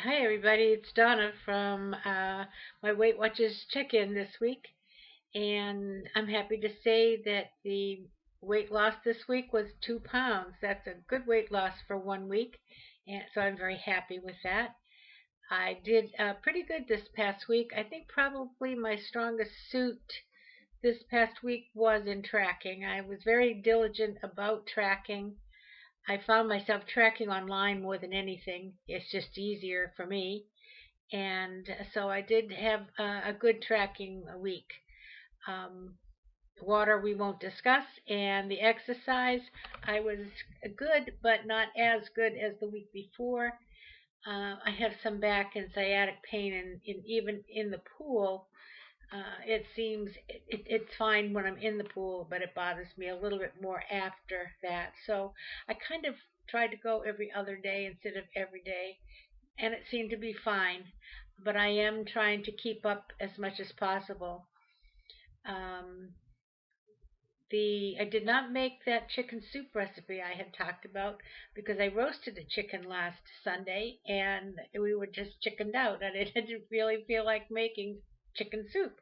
Hi everybody, it's Donna from my Weight Watchers check-in this week, and I'm happy to say that the weight loss this week was 2 pounds. That's a good weight loss for 1 week, and so I'm very happy with that. I did pretty good this past week. I think probably my strongest suit this past week was in tracking. I was very diligent about tracking. I found myself tracking online more than anything. It's just easier for me. And so I did have a good tracking week. Um, Water we won't discuss, and the exercise I was good, but not as good as the week before. I have some back and sciatic pain, and even in the pool, it seems it's fine when I'm in the pool, but it bothers me a little bit more after that. So I kind of tried to go every other day instead of every day, and it seemed to be fine. But I am trying to keep up as much as possible. Um, the I did not make that chicken soup recipe I had talked about because I roasted a chicken last Sunday and we were just chickened out and I didn't really feel like making chicken soup.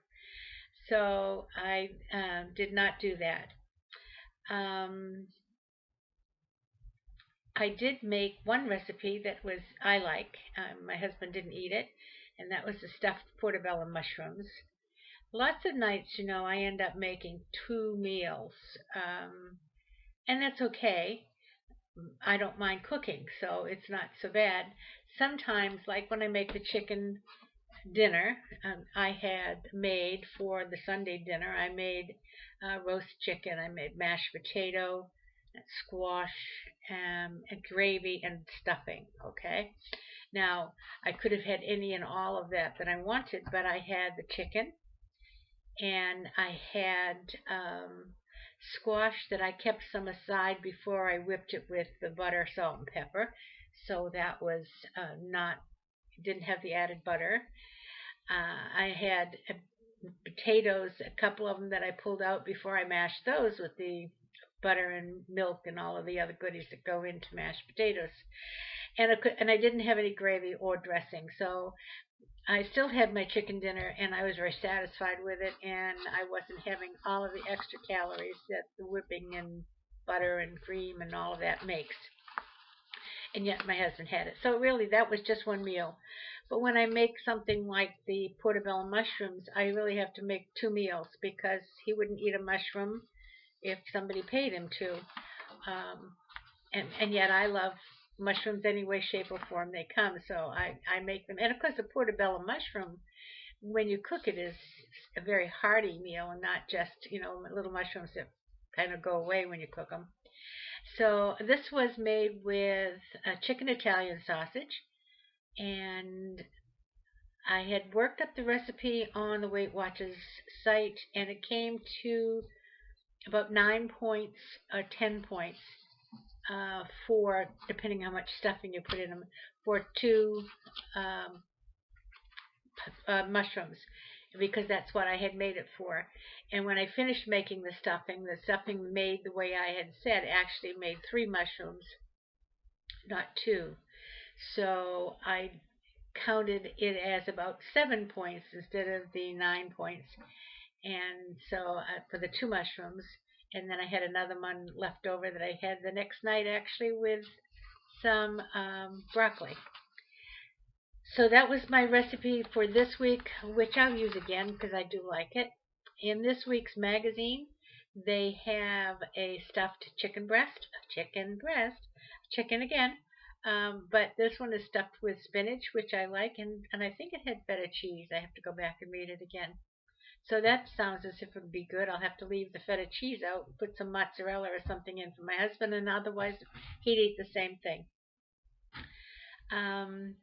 So I did not do that. Um, I did make one recipe that was I like. My husband didn't eat it, and that was the stuffed portobello mushrooms. Lots of nights, I end up making 2 meals, and that's okay. I don't mind cooking, so it's not so bad. Sometimes, like when I make the chicken dinner, I had made for the Sunday dinner, I made roast chicken, I made mashed potato, and squash, and gravy and stuffing. Okay. Now, I could have had any and all of that I wanted, but I had the chicken and I had squash that I kept some aside before I whipped it with the butter, salt, and pepper. So that was not, didn't have the added butter. I had potatoes, a couple of them that I pulled out before I mashed those with the butter and milk and all of the other goodies that go into mashed potatoes. And I didn't have any gravy or dressing, so I still had my chicken dinner and I was very satisfied with it, and I wasn't having all of the extra calories that the whipping and butter and cream and all of that makes. And yet my husband had it. So really, that was just one meal. But when I make something like the portobello mushrooms, I really have to make 2 meals because he wouldn't eat a mushroom if somebody paid him to. Um, and yet I love mushrooms any way, shape, or form they come. So I make them. And of course, the portobello mushroom, when you cook it, is a very hearty meal and not just, little mushrooms that kind of go away when you cook them. So this was made with a chicken Italian sausage, and I had worked up the recipe on the Weight Watchers site, and it came to about 9 points or 10 points for, depending how much stuffing you put in them, for two um, mushrooms, because that's what I had made it for. And when I finished making the stuffing made the way I had said actually made 3 mushrooms, not two. So I counted it as about 7 points instead of the 9 points. And so for the 2 mushrooms, and then I had another one left over that I had the next night actually with some broccoli. So that was my recipe for this week, which I'll use again because I do like it. In this week's magazine, they have a stuffed chicken again. But this one is stuffed with spinach, which I like, and I think it had feta cheese. I have to go back and read it again. So that sounds as if it would be good. I'll have to leave the feta cheese out and put some mozzarella or something in for my husband, and otherwise he'd eat the same thing. Um,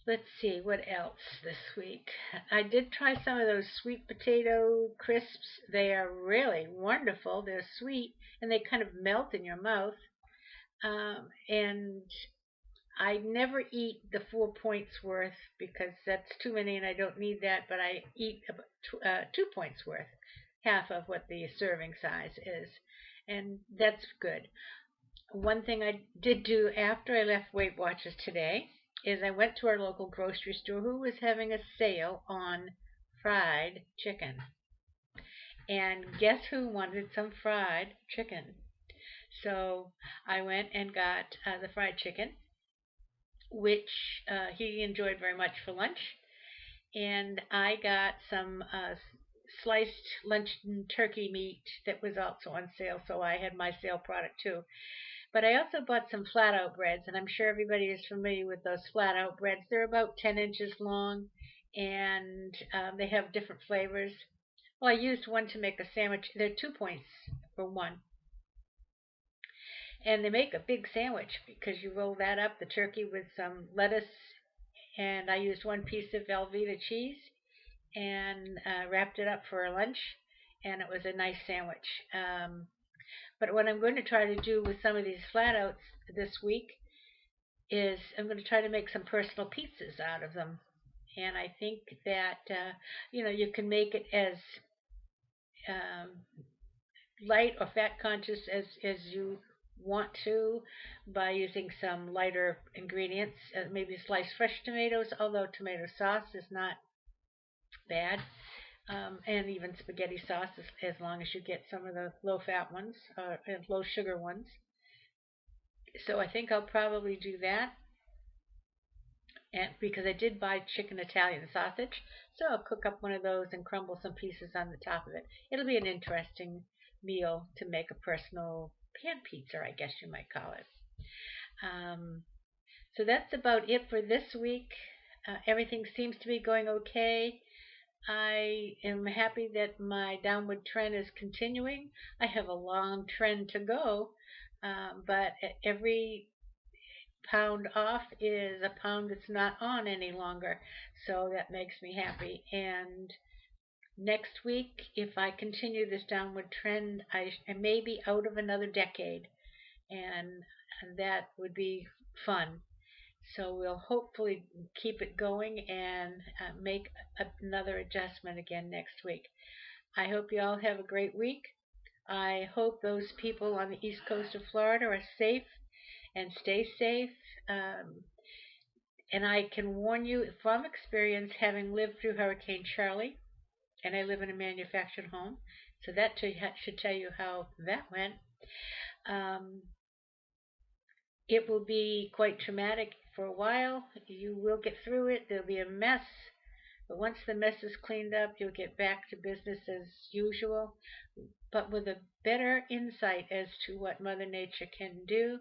let's see, what else this week? I did try some of those sweet potato crisps. They are really wonderful. They're sweet and they kind of melt in your mouth. And I never eat the 4 points worth because that's too many and I don't need that, but I eat about 2 points worth, half of what the serving size is. And that's good. One thing I did do after I left Weight Watchers today is I went to our local grocery store who was having a sale on fried chicken. And guess who wanted some fried chicken? So I went and got the fried chicken, which he enjoyed very much for lunch. And I got some sliced luncheon turkey meat that was also on sale, so I had my sale product too. But I also bought some flat out breads, and I'm sure everybody is familiar with those flat out breads. They're about 10 inches long, and they have different flavors. Well, I used one to make a sandwich. They're 2 points for one. And they make a big sandwich because you roll that up, the turkey with some lettuce, and I used one piece of Velveeta cheese and wrapped it up for a lunch, and it was a nice sandwich. But what I'm going to try to do with some of these flat outs this week is I'm going to try to make some personal pizzas out of them. And I think that you can make it as um, light or fat conscious as you want to by using some lighter ingredients. Maybe sliced fresh tomatoes, although tomato sauce is not bad. And even spaghetti sauce, as long as you get some of the low fat ones and low sugar ones. So I think I'll probably do that, and because I did buy chicken Italian sausage, so I'll cook up one of those and crumble some pieces on the top of it. It'll be an interesting meal to make a personal pan pizza, I guess you might call it. Um, so that's about it for this week. Everything seems to be going okay. I am happy that my downward trend is continuing. I have a long trend to go, but every pound off is a pound that's not on any longer. So that makes me happy. And next week, if I continue this downward trend, I may be out of another decade, and that would be fun. So we'll hopefully keep it going and make another adjustment again next week. I hope you all have a great week. I hope those people on the east coast of Florida are safe and stay safe. Um, and I can warn you from experience, having lived through Hurricane Charlie, and I live in a manufactured home, so that should tell you how that went. Um, it will be quite traumatic for a while. You will get through it. There'll be a mess. But once the mess is cleaned up, you'll get back to business as usual, but with a better insight as to what Mother Nature can do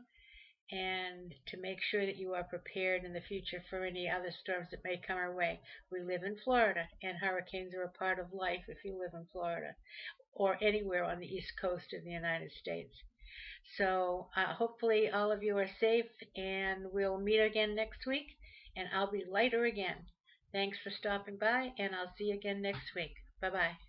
and to make sure that you are prepared in the future for any other storms that may come our way. We live in Florida, and hurricanes are a part of life if you live in Florida or anywhere on the east coast of the United States. So hopefully all of you are safe, and we'll meet again next week, and I'll be lighter again. Thanks for stopping by, and I'll see you again next week. Bye-bye.